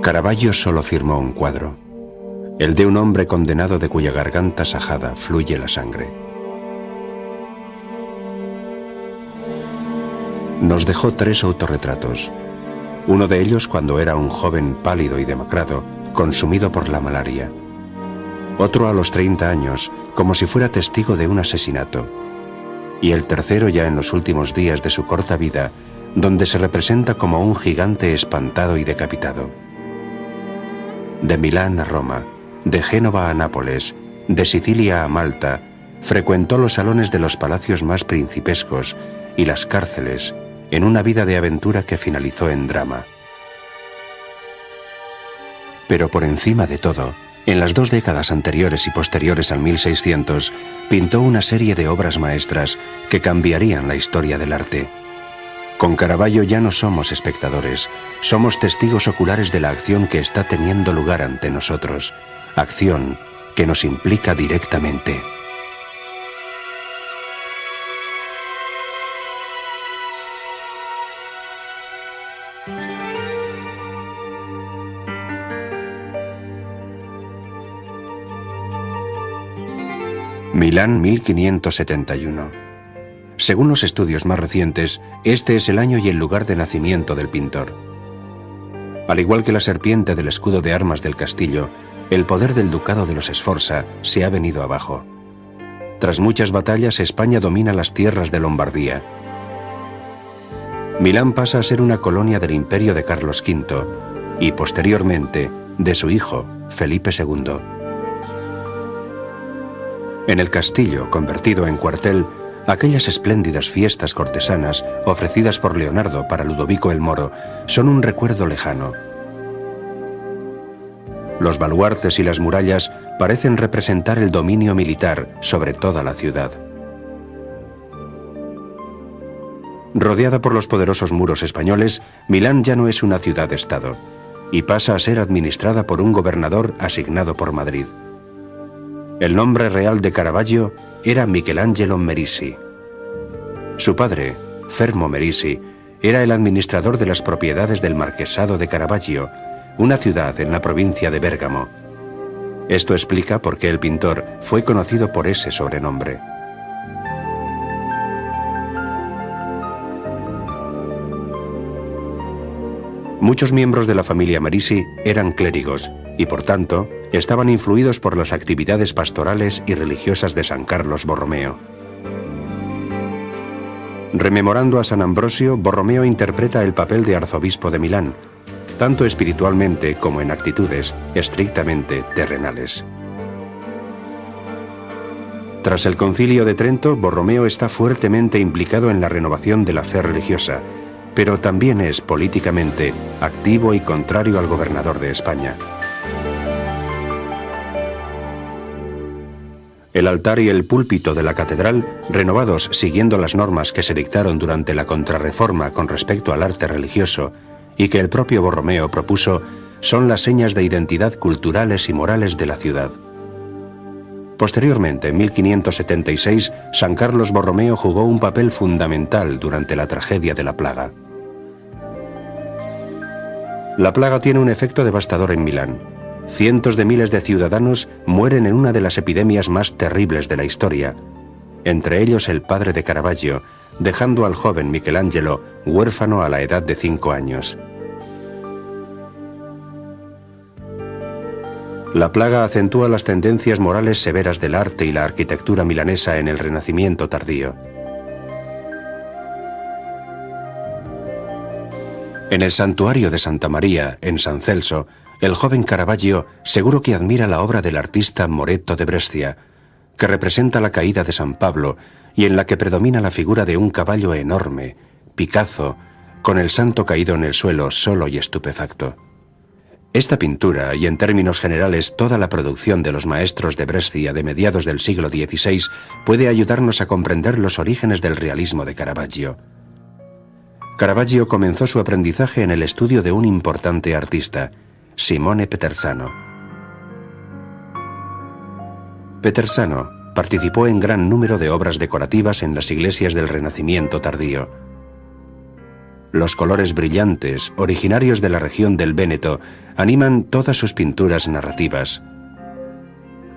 Caravaggio solo firmó un cuadro, el de un hombre condenado de cuya garganta sajada fluye la sangre. Nos dejó 3 autorretratos, uno de ellos cuando era un joven pálido y demacrado, consumido por la malaria. Otro a los 30 años, como si fuera testigo de un asesinato. Y el tercero ya en los últimos días de su corta vida, donde se representa como un gigante espantado y decapitado. De Milán a Roma, de Génova a Nápoles, de Sicilia a Malta, frecuentó los salones de los palacios más principescos y las cárceles, en una vida de aventura que finalizó en drama. Pero por encima de todo, en las 2 décadas anteriores y posteriores al 1600, pintó una serie de obras maestras que cambiarían la historia del arte. Con Caravaggio ya no somos espectadores, somos testigos oculares de la acción que está teniendo lugar ante nosotros, acción que nos implica directamente. Milán 1571. Según los estudios más recientes, este es el año y el lugar de nacimiento del pintor. Al igual que la serpiente del escudo de armas del castillo, el poder del ducado de los Sforza se ha venido abajo. Tras muchas batallas, España domina las tierras de Lombardía. Milán pasa a ser una colonia del imperio de Carlos V y, posteriormente, de su hijo, Felipe II. En el castillo, convertido en cuartel, aquellas espléndidas fiestas cortesanas ofrecidas por Leonardo para Ludovico el Moro son un recuerdo lejano. Los baluartes y las murallas parecen representar el dominio militar sobre toda la ciudad. Rodeada por los poderosos muros españoles, Milán ya no es una ciudad-estado y pasa a ser administrada por un gobernador asignado por Madrid. El nombre real de Caravaggio era Michelangelo Merisi. Su padre, Fermo Merisi, era el administrador de las propiedades del Marquesado de Caravaggio, una ciudad en la provincia de Bérgamo. Esto explica por qué el pintor fue conocido por ese sobrenombre. Muchos miembros de la familia Merisi eran clérigos y, por tanto, estaban influidos por las actividades pastorales y religiosas de San Carlos Borromeo. Rememorando a San Ambrosio, Borromeo interpreta el papel de arzobispo de Milán, tanto espiritualmente como en actitudes estrictamente terrenales. Tras el Concilio de Trento, Borromeo está fuertemente implicado en la renovación de la fe religiosa, pero también es políticamente activo y contrario al gobernador de España. El altar y el púlpito de la catedral, renovados siguiendo las normas que se dictaron durante la Contrarreforma con respecto al arte religioso y que el propio Borromeo propuso, son las señas de identidad culturales y morales de la ciudad. Posteriormente, en 1576, San Carlos Borromeo jugó un papel fundamental durante la tragedia de la plaga. La plaga tiene un efecto devastador en Milán. Cientos de miles de ciudadanos mueren en una de las epidemias más terribles de la historia, entre ellos el padre de Caravaggio, dejando al joven Michelangelo huérfano a la edad de 5 años. La plaga acentúa las tendencias morales severas del arte y la arquitectura milanesa en el Renacimiento tardío. En el santuario de Santa María, en San Celso, el joven Caravaggio seguro que admira la obra del artista Moretto de Brescia, que representa la caída de San Pablo y en la que predomina la figura de un caballo enorme, Picazo, con el santo caído en el suelo solo y estupefacto. Esta pintura, y en términos generales toda la producción de los maestros de Brescia de mediados del siglo XVI, puede ayudarnos a comprender los orígenes del realismo de Caravaggio. Caravaggio comenzó su aprendizaje en el estudio de un importante artista, Simone Petersano. Petersano participó en gran número de obras decorativas en las iglesias del Renacimiento tardío. Los colores brillantes, originarios de la región del Véneto, animan todas sus pinturas narrativas.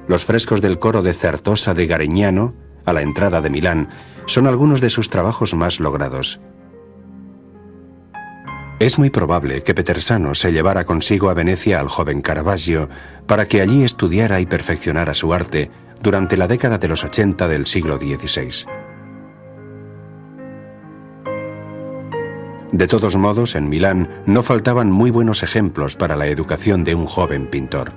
Los frescos del coro de Certosa de Garignano, a la entrada de Milán, son algunos de sus trabajos más logrados. Es muy probable que Petersano se llevara consigo a Venecia al joven Caravaggio para que allí estudiara y perfeccionara su arte durante la década de los 80 del siglo XVI. De todos modos, en Milán no faltaban muy buenos ejemplos para la educación de un joven pintor.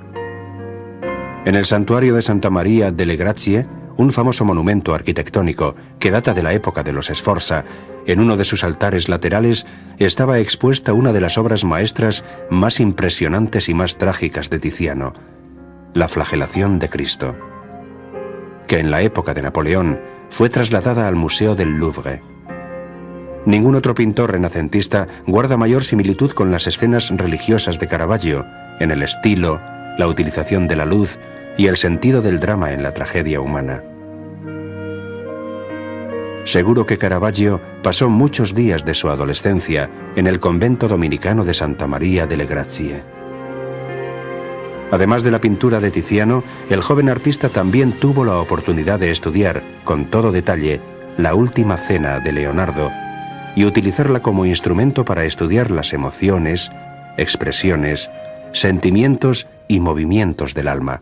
En el santuario de Santa María delle Grazie, un famoso monumento arquitectónico que data de la época de los Sforza, en uno de sus altares laterales estaba expuesta una de las obras maestras más impresionantes y más trágicas de Tiziano, la Flagelación de Cristo, que en la época de Napoleón fue trasladada al Museo del Louvre. Ningún otro pintor renacentista guarda mayor similitud con las escenas religiosas de Caravaggio en el estilo, la utilización de la luz y el sentido del drama en la tragedia humana. Seguro que Caravaggio pasó muchos días de su adolescencia en el convento dominicano de Santa María delle Grazie. Además de la pintura de Tiziano, el joven artista también tuvo la oportunidad de estudiar, con todo detalle, la Última Cena de Leonardo y utilizarla como instrumento para estudiar las emociones, expresiones, sentimientos y movimientos del alma.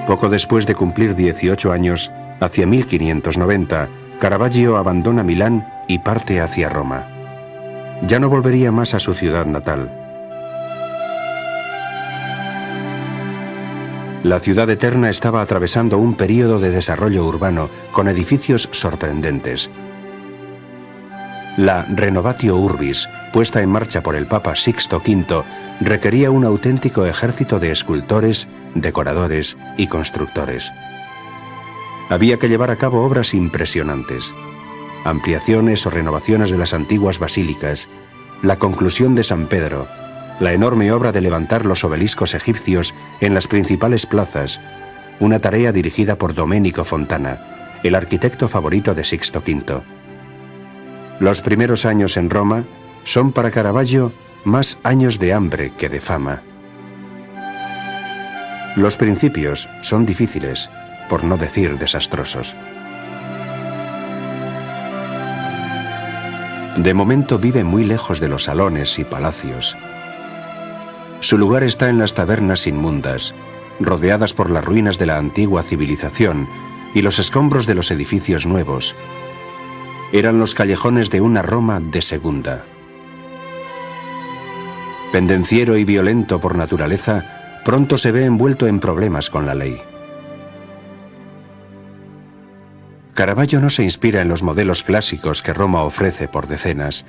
Poco después de cumplir 18 años, hacia 1590, Caravaggio abandona Milán y parte hacia Roma. Ya no volvería más a su ciudad natal. La ciudad eterna estaba atravesando un período de desarrollo urbano con edificios sorprendentes. La Renovatio Urbis, puesta en marcha por el Papa Sixto V, requería un auténtico ejército de escultores, decoradores y constructores. Había que llevar a cabo obras impresionantes, ampliaciones o renovaciones de las antiguas basílicas, la conclusión de San Pedro, la enorme obra de levantar los obeliscos egipcios en las principales plazas, una tarea dirigida por Domenico Fontana, el arquitecto favorito de Sixto V. Los primeros años en Roma son para Caravaggio más años de hambre que de fama. Los principios son difíciles, por no decir desastrosos. De momento vive muy lejos de los salones y palacios. Su lugar está en las tabernas inmundas, rodeadas por las ruinas de la antigua civilización y los escombros de los edificios nuevos. Eran los callejones de una Roma de segunda. Pendenciero y violento por naturaleza, pronto se ve envuelto en problemas con la ley. Caravaggio no se inspira en los modelos clásicos que Roma ofrece por decenas,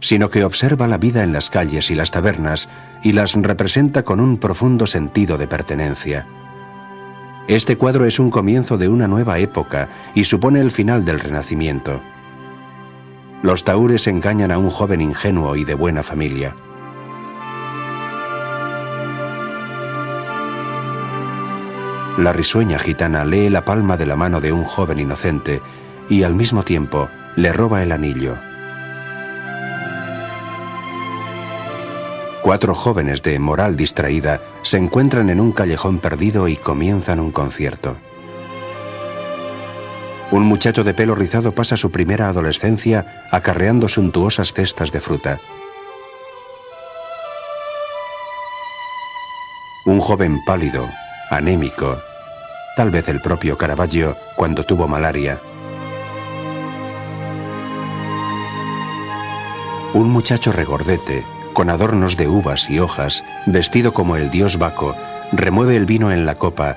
sino que observa la vida en las calles y las tabernas y las representa con un profundo sentido de pertenencia. Este cuadro es un comienzo de una nueva época y supone el final del Renacimiento. Los tahúres engañan a un joven ingenuo y de buena familia. La risueña gitana lee la palma de la mano de un joven inocente y al mismo tiempo le roba el anillo. 4 jóvenes de moral distraída se encuentran en un callejón perdido y comienzan un concierto. Un muchacho de pelo rizado pasa su primera adolescencia acarreando suntuosas cestas de fruta. Un joven pálido, anémico, tal vez el propio Caravaggio cuando tuvo malaria. Un muchacho regordete, con adornos de uvas y hojas, vestido como el dios Baco, remueve el vino en la copa,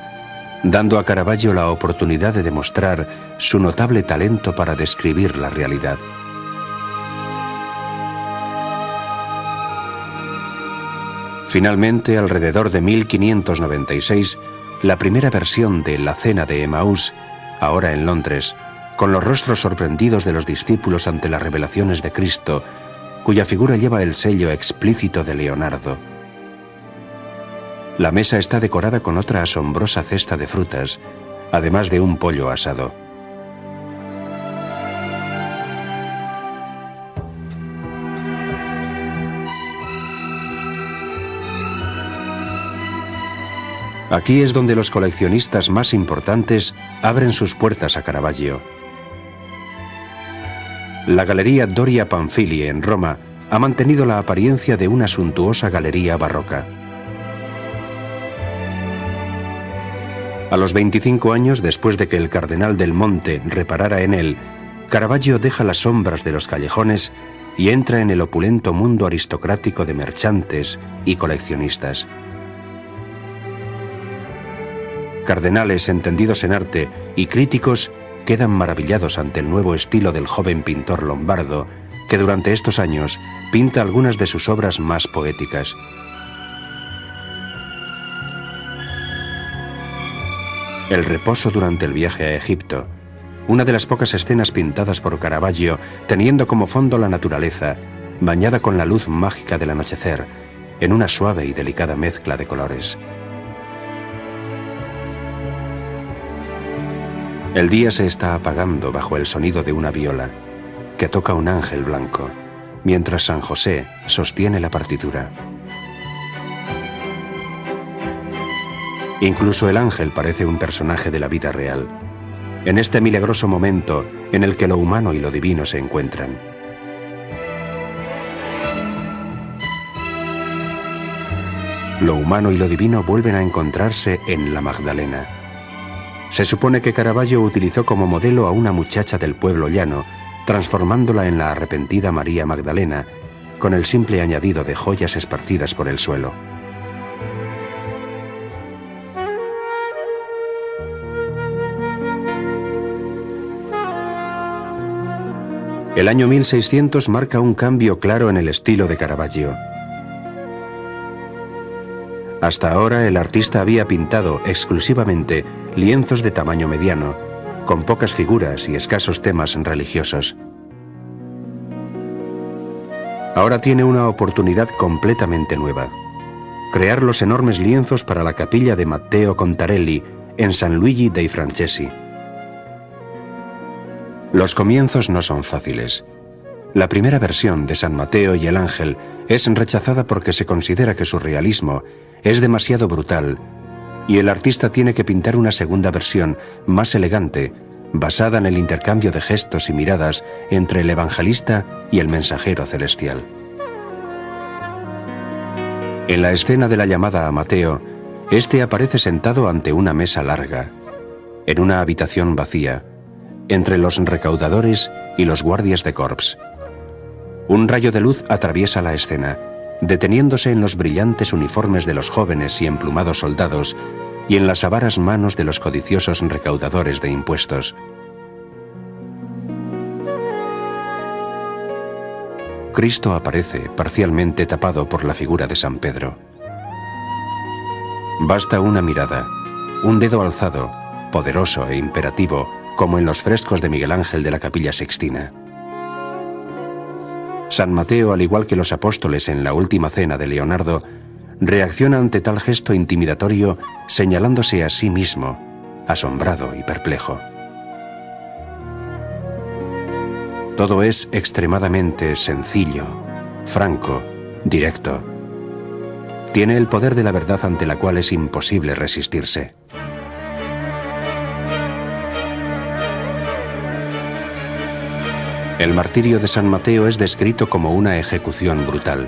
dando a Caravaggio la oportunidad de demostrar su notable talento para describir la realidad. Finalmente, alrededor de 1596, la primera versión de La Cena de Emaús, ahora en Londres, con los rostros sorprendidos de los discípulos ante las revelaciones de Cristo, cuya figura lleva el sello explícito de Leonardo. La mesa está decorada con otra asombrosa cesta de frutas, además de un pollo asado. Aquí es donde los coleccionistas más importantes abren sus puertas a Caravaggio. La Galería Doria Pamphili en Roma ha mantenido la apariencia de una suntuosa galería barroca. A los 25 años, después de que el cardenal del Monte reparara en él, Caravaggio deja las sombras de los callejones y entra en el opulento mundo aristocrático de mercantes y coleccionistas. Cardenales entendidos en arte y críticos quedan maravillados ante el nuevo estilo del joven pintor lombardo, que durante estos años pinta algunas de sus obras más poéticas. El reposo durante el viaje a Egipto, una de las pocas escenas pintadas por Caravaggio teniendo como fondo la naturaleza, bañada con la luz mágica del anochecer, en una suave y delicada mezcla de colores. El día se está apagando bajo el sonido de una viola, que toca un ángel blanco, mientras San José sostiene la partitura. Incluso el ángel parece un personaje de la vida real, en este milagroso momento en el que lo humano y lo divino se encuentran. Lo humano y lo divino vuelven a encontrarse en la Magdalena. Se supone que Caravaggio utilizó como modelo a una muchacha del pueblo llano, transformándola en la arrepentida María Magdalena, con el simple añadido de joyas esparcidas por el suelo. El año 1600 marca un cambio claro en el estilo de Caravaggio. Hasta ahora el artista había pintado exclusivamente lienzos de tamaño mediano, con pocas figuras y escasos temas religiosos. Ahora tiene una oportunidad completamente nueva: crear los enormes lienzos para la capilla de Matteo Contarelli en San Luigi dei Francesi. Los comienzos no son fáciles. La primera versión de San Mateo y el Ángel es rechazada porque se considera que su realismo es demasiado brutal, y el artista tiene que pintar una segunda versión más elegante, basada en el intercambio de gestos y miradas entre el evangelista y el mensajero celestial. En la escena de la llamada a Mateo, este aparece sentado ante una mesa larga, en una habitación vacía, entre los recaudadores y los guardias de corps. Un rayo de luz atraviesa la escena, deteniéndose en los brillantes uniformes de los jóvenes y emplumados soldados y en las avaras manos de los codiciosos recaudadores de impuestos. Cristo aparece parcialmente tapado por la figura de San Pedro. Basta una mirada, un dedo alzado, poderoso e imperativo, como en los frescos de Miguel Ángel de la Capilla Sixtina. San Mateo, al igual que los apóstoles en la última cena de Leonardo, reacciona ante tal gesto intimidatorio señalándose a sí mismo, asombrado y perplejo. Todo es extremadamente sencillo, franco, directo. Tiene el poder de la verdad ante la cual es imposible resistirse. El martirio de San Mateo es descrito como una ejecución brutal.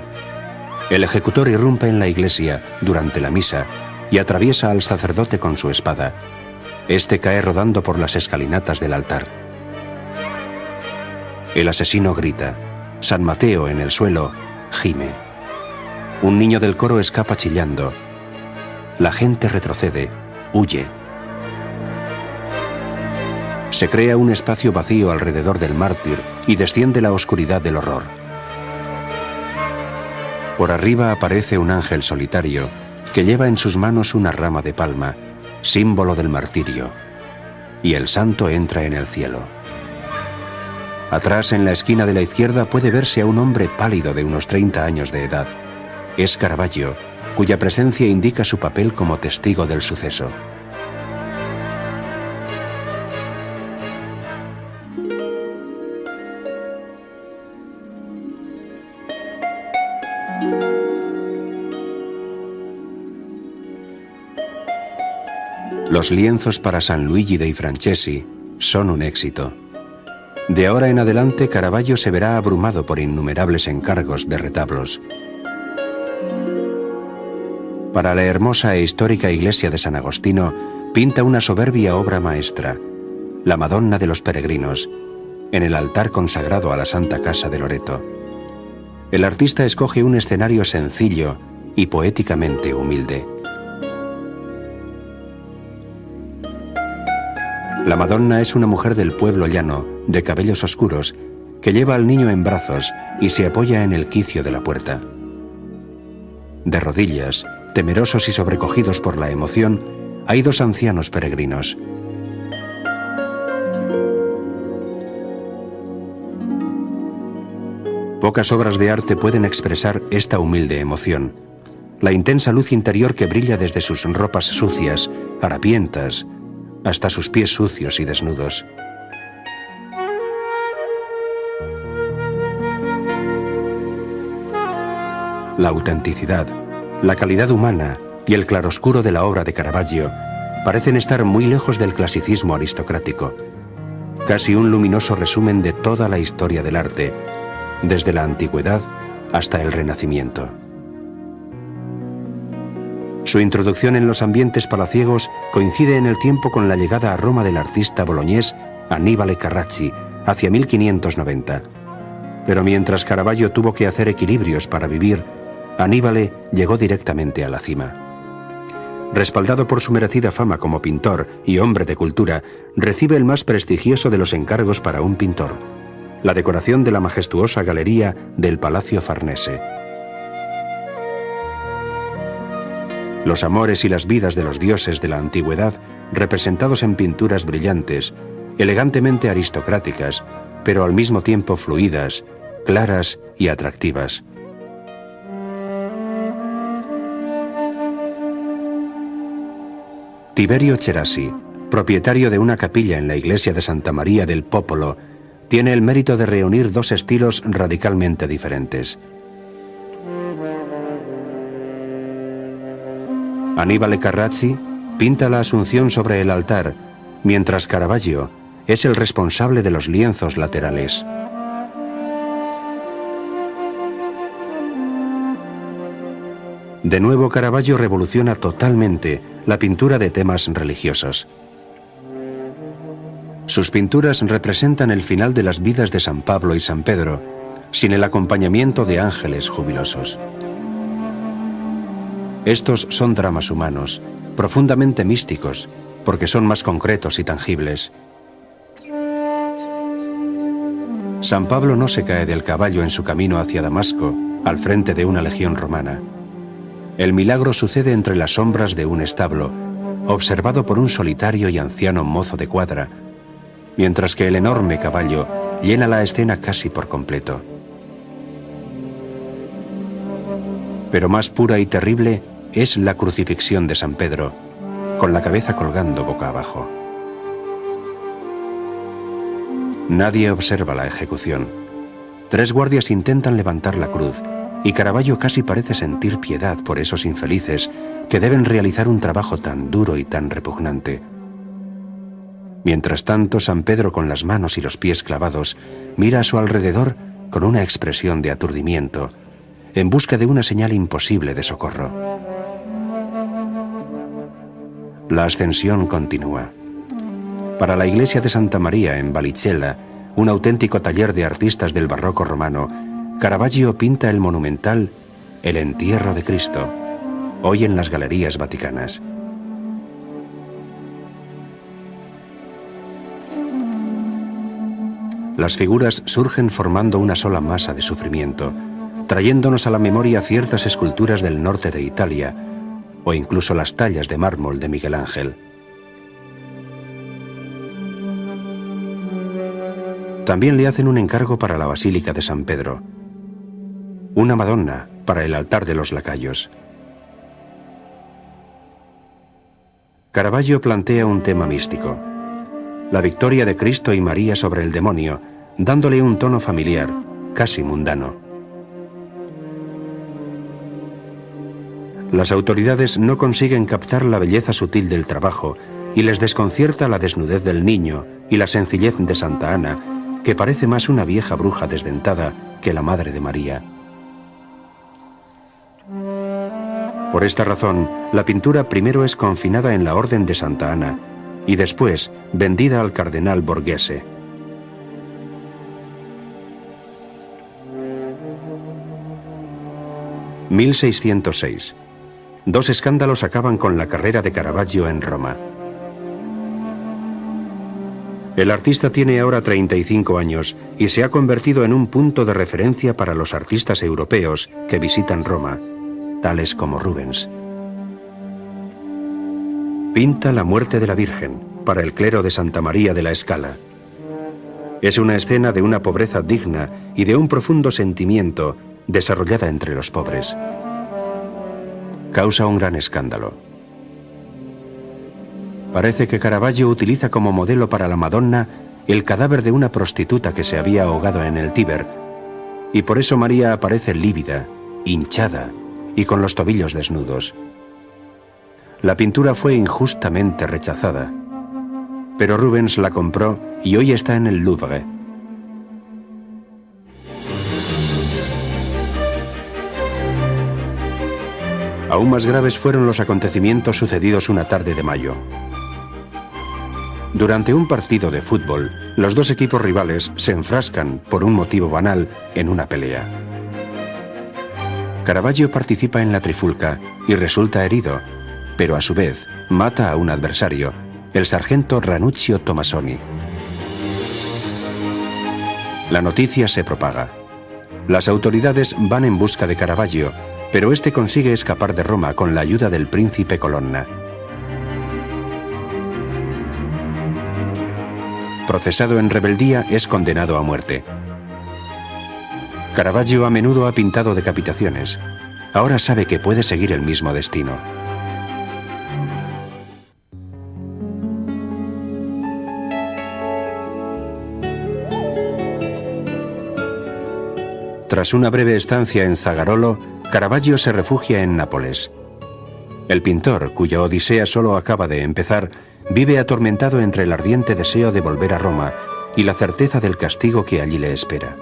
El ejecutor irrumpe en la iglesia durante la misa y atraviesa al sacerdote con su espada. Este cae rodando por las escalinatas del altar. El asesino grita. San Mateo, en el suelo, gime. Un niño del coro escapa chillando. La gente retrocede, huye. Se crea un espacio vacío alrededor del mártir y desciende la oscuridad del horror. Por arriba aparece un ángel solitario que lleva en sus manos una rama de palma, símbolo del martirio, y el santo entra en el cielo. Atrás, en la esquina de la izquierda, puede verse a un hombre pálido de unos 30 años de edad. Es Caravaggio, cuya presencia indica su papel como testigo del suceso. Los lienzos para San Luigi dei Francesi son un éxito. De ahora en adelante, Caravaggio se verá abrumado por innumerables encargos de retablos. Para la hermosa e histórica iglesia de San Agostino, pinta una soberbia obra maestra, la Madonna de los Peregrinos, en el altar consagrado a la Santa Casa de Loreto. El artista escoge un escenario sencillo y poéticamente humilde. La Madonna es una mujer del pueblo llano, de cabellos oscuros, que lleva al niño en brazos y se apoya en el quicio de la puerta. De rodillas, temerosos y sobrecogidos por la emoción, hay dos ancianos peregrinos. Pocas obras de arte pueden expresar esta humilde emoción, la intensa luz interior que brilla desde sus ropas sucias, harapientas, hasta sus pies sucios y desnudos. La autenticidad, la calidad humana y el claroscuro de la obra de Caravaggio parecen estar muy lejos del clasicismo aristocrático, casi un luminoso resumen de toda la historia del arte, desde la antigüedad hasta el Renacimiento. Su introducción en los ambientes palaciegos coincide en el tiempo con la llegada a Roma del artista boloñés Annibale Carracci, hacia 1590. Pero mientras Caravaggio tuvo que hacer equilibrios para vivir, Annibale llegó directamente a la cima. Respaldado por su merecida fama como pintor y hombre de cultura, recibe el más prestigioso de los encargos para un pintor, la decoración de la majestuosa galería del Palacio Farnese. Los amores y las vidas de los dioses de la antigüedad, representados en pinturas brillantes, elegantemente aristocráticas, pero al mismo tiempo fluidas, claras y atractivas. Tiberio Cherasi, propietario de una capilla en la iglesia de Santa María del Popolo, tiene el mérito de reunir dos estilos radicalmente diferentes. Annibale Carracci pinta la Asunción sobre el altar, mientras Caravaggio es el responsable de los lienzos laterales. De nuevo, Caravaggio revoluciona totalmente la pintura de temas religiosos. Sus pinturas representan el final de las vidas de San Pablo y San Pedro, sin el acompañamiento de ángeles jubilosos. Estos son dramas humanos, profundamente místicos, porque son más concretos y tangibles. San Pablo no se cae del caballo en su camino hacia Damasco, al frente de una legión romana. El milagro sucede entre las sombras de un establo, observado por un solitario y anciano mozo de cuadra, mientras que el enorme caballo llena la escena casi por completo. Pero más pura y terrible es la crucifixión de San Pedro, con la cabeza colgando boca abajo. Nadie observa la ejecución. 3 guardias intentan levantar la cruz, y Caravaggio casi parece sentir piedad por esos infelices que deben realizar un trabajo tan duro y tan repugnante. Mientras tanto, San Pedro, con las manos y los pies clavados, mira a su alrededor con una expresión de aturdimiento, en busca de una señal imposible de socorro. La ascensión continúa. Para la iglesia de Santa María en Vallicella, un auténtico taller de artistas del barroco romano, Caravaggio pinta el monumental El entierro de Cristo, hoy en las galerías vaticanas. Las figuras surgen formando una sola masa de sufrimiento, trayéndonos a la memoria ciertas esculturas del norte de Italia, o incluso las tallas de mármol de Miguel Ángel. También le hacen un encargo para la Basílica de San Pedro, una Madonna para el altar de los lacayos. Caravaggio plantea un tema místico, la victoria de Cristo y María sobre el demonio, dándole un tono familiar, casi mundano. Las autoridades no consiguen captar la belleza sutil del trabajo y les desconcierta la desnudez del niño y la sencillez de Santa Ana, que parece más una vieja bruja desdentada que la Madre de María. Por esta razón, la pintura primero es confinada en la Orden de Santa Ana y después vendida al cardenal Borghese. (1606). Dos escándalos acaban con la carrera de Caravaggio en Roma. El artista tiene ahora 35 años y se ha convertido en un punto de referencia para los artistas europeos que visitan Roma, tales como Rubens. Pinta la muerte de la Virgen para el clero de Santa María de la Scala. Es una escena de una pobreza digna y de un profundo sentimiento desarrollada entre los pobres. Causa un gran escándalo. Parece que Caravaggio utiliza como modelo para la Madonna el cadáver de una prostituta que se había ahogado en el Tíber, y por eso María aparece lívida, hinchada y con los tobillos desnudos. La pintura fue injustamente rechazada, pero Rubens la compró y hoy está en el Louvre. Aún más graves fueron los acontecimientos sucedidos una tarde de mayo. Durante un partido de fútbol, los dos equipos rivales se enfrascan, por un motivo banal, en una pelea. Caravaggio participa en la trifulca y resulta herido, pero a su vez mata a un adversario, el sargento Ranuccio Tomasoni. La noticia se propaga. Las autoridades van en busca de Caravaggio, pero este consigue escapar de Roma con la ayuda del príncipe Colonna. Procesado en rebeldía, es condenado a muerte. Caravaggio a menudo ha pintado decapitaciones. Ahora sabe que puede seguir el mismo destino. Tras una breve estancia en Zagarolo, Caravaggio se refugia en Nápoles. El pintor, cuya odisea solo acaba de empezar, vive atormentado entre el ardiente deseo de volver a Roma y la certeza del castigo que allí le espera.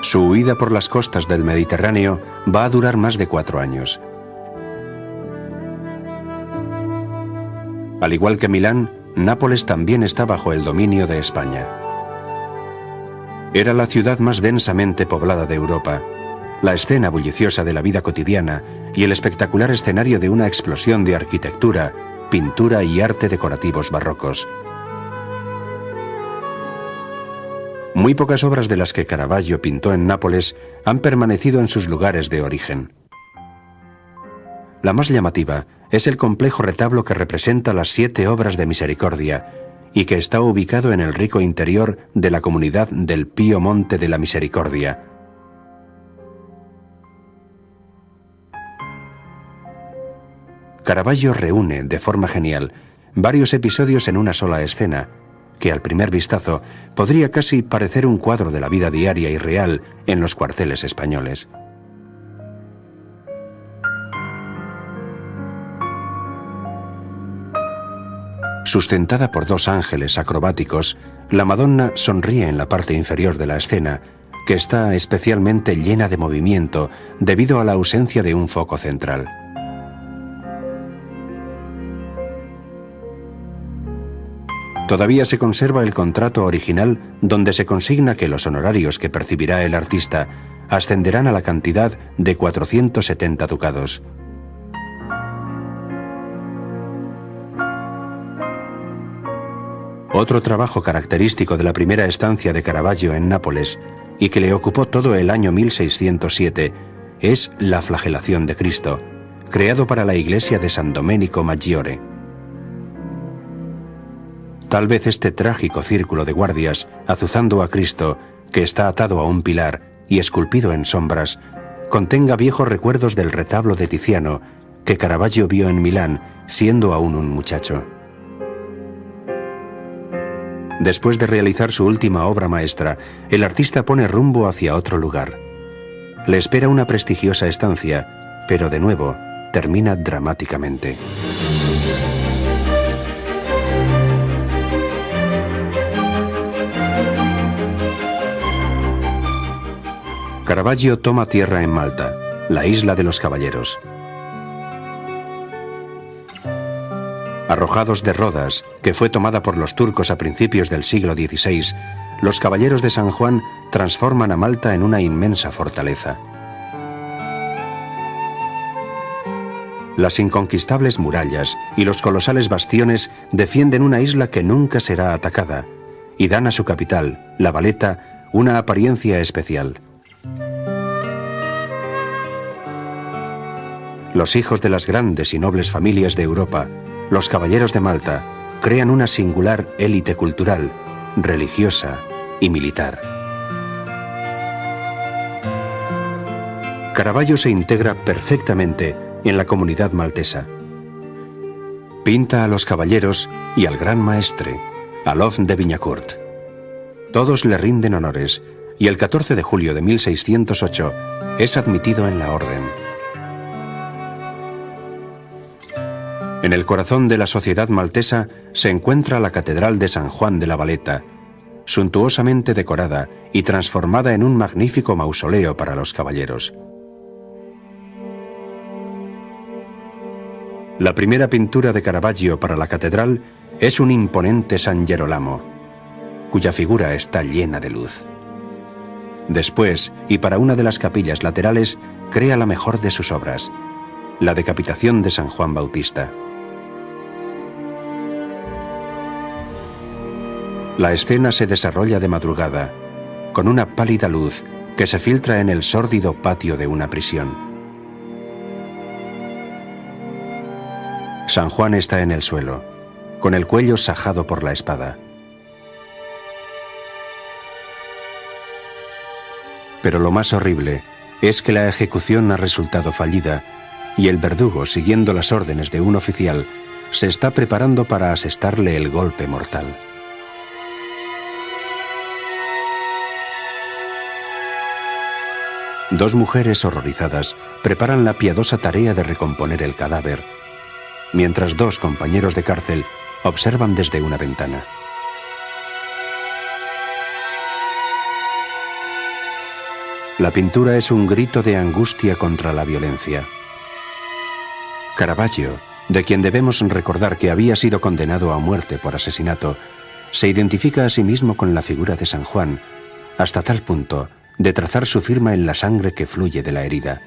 Su huida por las costas del Mediterráneo va a durar más de 4 años. Al igual que Milán, Nápoles también está bajo el dominio de España. Era la ciudad más densamente poblada de Europa, la escena bulliciosa de la vida cotidiana y el espectacular escenario de una explosión de arquitectura, pintura y arte decorativos barrocos. Muy pocas obras de las que Caravaggio pintó en Nápoles han permanecido en sus lugares de origen. La más llamativa es el complejo retablo que representa las 7 obras de misericordia y que está ubicado en el rico interior de la comunidad del Pío Monte de la Misericordia. Caravaggio reúne, de forma genial, varios episodios en una sola escena, que al primer vistazo podría casi parecer un cuadro de la vida diaria y real en los cuarteles españoles. Sustentada por 2 ángeles acrobáticos, la Madonna sonríe en la parte inferior de la escena, que está especialmente llena de movimiento debido a la ausencia de un foco central. Todavía se conserva el contrato original donde se consigna que los honorarios que percibirá el artista ascenderán a la cantidad de 470 ducados. Otro trabajo característico de la primera estancia de Caravaggio en Nápoles, y que le ocupó todo el año 1607, es La flagelación de Cristo, creado para la iglesia de San Domenico Maggiore. Tal vez este trágico círculo de guardias, azuzando a Cristo, que está atado a un pilar y esculpido en sombras, contenga viejos recuerdos del retablo de Tiziano, que Caravaggio vio en Milán, siendo aún un muchacho. Después de realizar su última obra maestra, el artista pone rumbo hacia otro lugar. Le espera una prestigiosa estancia, pero de nuevo, termina dramáticamente. Caravaggio toma tierra en Malta, la isla de los caballeros. Arrojados de Rodas, que fue tomada por los turcos a principios del siglo XVI, los caballeros de San Juan transforman a Malta en una inmensa fortaleza. Las inconquistables murallas y los colosales bastiones defienden una isla que nunca será atacada y dan a su capital, La Valeta, una apariencia especial. Los hijos de las grandes y nobles familias de Europa, los caballeros de Malta, crean una singular élite cultural, religiosa y militar. Caravaggio se integra perfectamente en la comunidad maltesa. Pinta a los caballeros y al gran maestre, Alof de Viñacourt. Todos le rinden honores y el 14 de julio de 1608 es admitido en la orden. En el corazón de la sociedad maltesa se encuentra la Catedral de San Juan de la Valeta, suntuosamente decorada y transformada en un magnífico mausoleo para los caballeros. La primera pintura de Caravaggio para la catedral es un imponente San Gerolamo, cuya figura está llena de luz. Después, y para una de las capillas laterales, crea la mejor de sus obras, la decapitación de San Juan Bautista. La escena se desarrolla de madrugada, con una pálida luz que se filtra en el sórdido patio de una prisión. San Juan está en el suelo, con el cuello sajado por la espada. Pero lo más horrible es que la ejecución ha resultado fallida y el verdugo, siguiendo las órdenes de un oficial, se está preparando para asestarle el golpe mortal. Dos mujeres horrorizadas preparan la piadosa tarea de recomponer el cadáver, mientras dos compañeros de cárcel observan desde una ventana. La pintura es un grito de angustia contra la violencia. Caravaggio, de quien debemos recordar que había sido condenado a muerte por asesinato, se identifica a sí mismo con la figura de San Juan, hasta tal punto de trazar su firma en la sangre que fluye de la herida.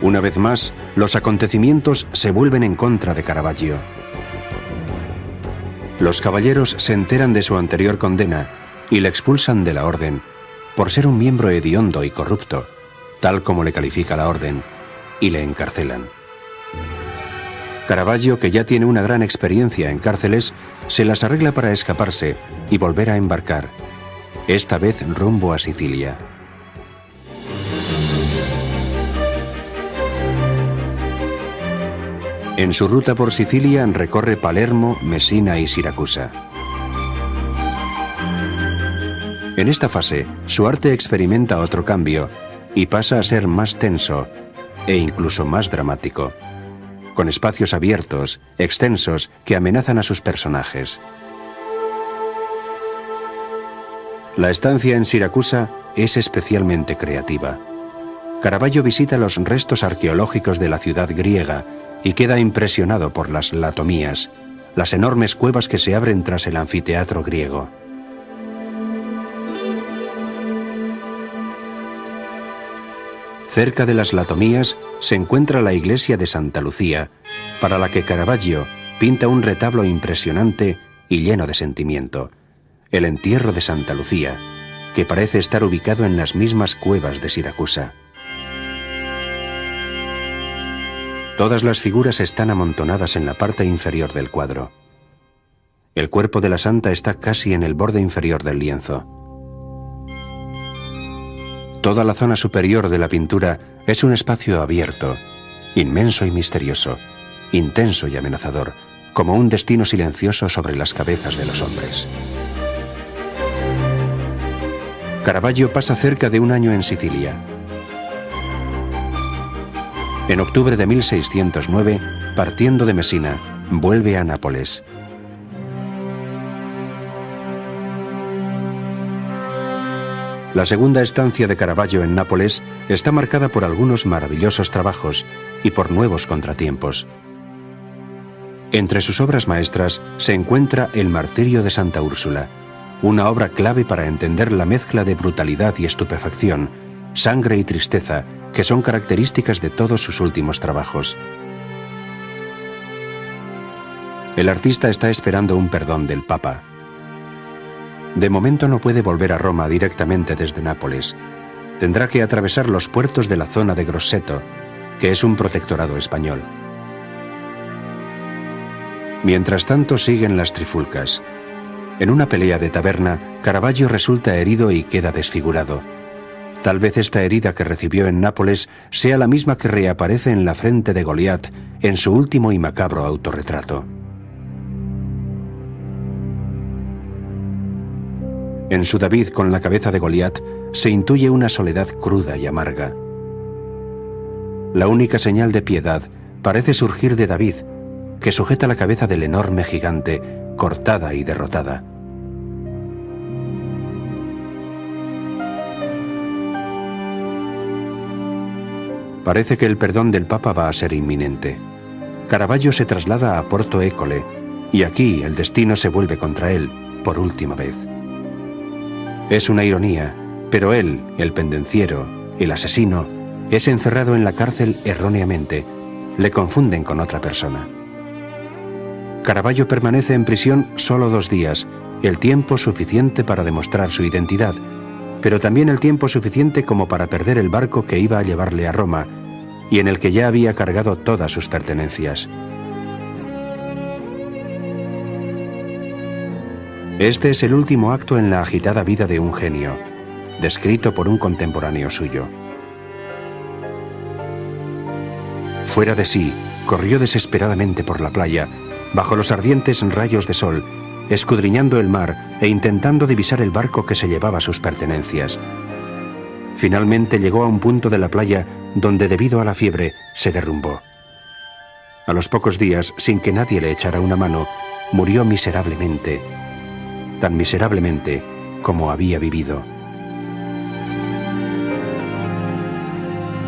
Una vez más, los acontecimientos se vuelven en contra de Caravaggio. Los caballeros se enteran de su anterior condena y le expulsan de la orden por ser un miembro hediondo y corrupto, tal como le califica la orden, y le encarcelan. Caravaggio, que ya tiene una gran experiencia en cárceles, se las arregla para escaparse y volver a embarcar, esta vez rumbo a Sicilia. En su ruta por Sicilia recorre Palermo, Mesina y Siracusa. En esta fase, su arte experimenta otro cambio y pasa a ser más tenso e incluso más dramático, con espacios abiertos, extensos, que amenazan a sus personajes. La estancia en Siracusa es especialmente creativa. Caravaggio visita los restos arqueológicos de la ciudad griega y queda impresionado por las latomías, las enormes cuevas que se abren tras el anfiteatro griego. Cerca de las latomías se encuentra la iglesia de Santa Lucía, para la que Caravaggio pinta un retablo impresionante y lleno de sentimiento, el entierro de Santa Lucía, que parece estar ubicado en las mismas cuevas de Siracusa. Todas las figuras están amontonadas en la parte inferior del cuadro. El cuerpo de la santa está casi en el borde inferior del lienzo. Toda la zona superior de la pintura es un espacio abierto, inmenso y misterioso, intenso y amenazador, como un destino silencioso sobre las cabezas de los hombres. Caravaggio pasa cerca de un año en Sicilia. En octubre de 1609, partiendo de Messina, vuelve a Nápoles. La segunda estancia de Caravaggio en Nápoles está marcada por algunos maravillosos trabajos y por nuevos contratiempos. Entre sus obras maestras se encuentra El martirio de Santa Úrsula, una obra clave para entender la mezcla de brutalidad y estupefacción, sangre y tristeza que son características de todos sus últimos trabajos. El artista está esperando un perdón del Papa. De momento no puede volver a Roma directamente desde Nápoles. Tendrá que atravesar los puertos de la zona de Grosseto, que es un protectorado español. Mientras tanto siguen las trifulcas. En una pelea de taberna, Caravaggio resulta herido y queda desfigurado. Tal vez esta herida que recibió en Nápoles sea la misma que reaparece en la frente de Goliat en su último y macabro autorretrato. En su David con la cabeza de Goliat se intuye una soledad cruda y amarga. La única señal de piedad parece surgir de David, que sujeta la cabeza del enorme gigante, cortada y derrotada. Parece que el perdón del Papa va a ser inminente. Caravaggio se traslada a Porto École, y aquí el destino se vuelve contra él, por última vez. Es una ironía, pero él, el pendenciero, el asesino, es encerrado en la cárcel erróneamente. Le confunden con otra persona. Caravaggio permanece en prisión solo 2 días, el tiempo suficiente para demostrar su identidad, pero también el tiempo suficiente como para perder el barco que iba a llevarle a Roma y en el que ya había cargado todas sus pertenencias. Este es el último acto en la agitada vida de un genio, descrito por un contemporáneo suyo. Fuera de sí, corrió desesperadamente por la playa, bajo los ardientes rayos de sol, escudriñando el mar e intentando divisar el barco que se llevaba sus pertenencias. Finalmente llegó a un punto de la playa donde, debido a la fiebre, se derrumbó. A los pocos días, sin que nadie le echara una mano, murió miserablemente, tan miserablemente como había vivido.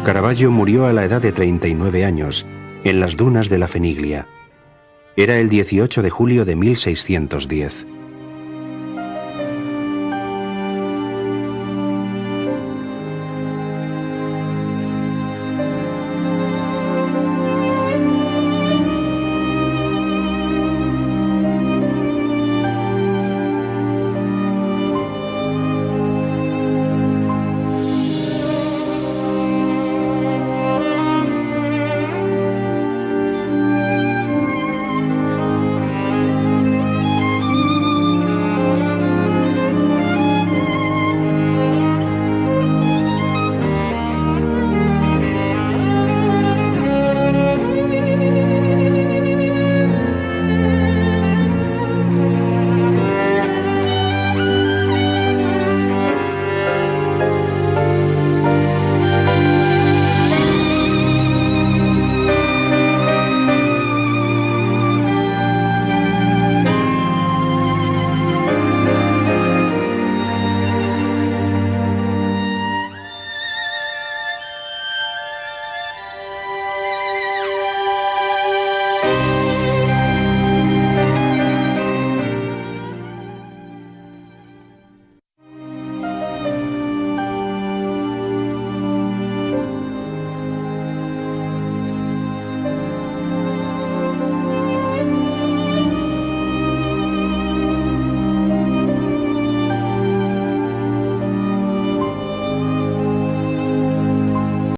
Caravaggio murió a la edad de 39 años, en las dunas de la Feniglia. Era el 18 de julio de 1610.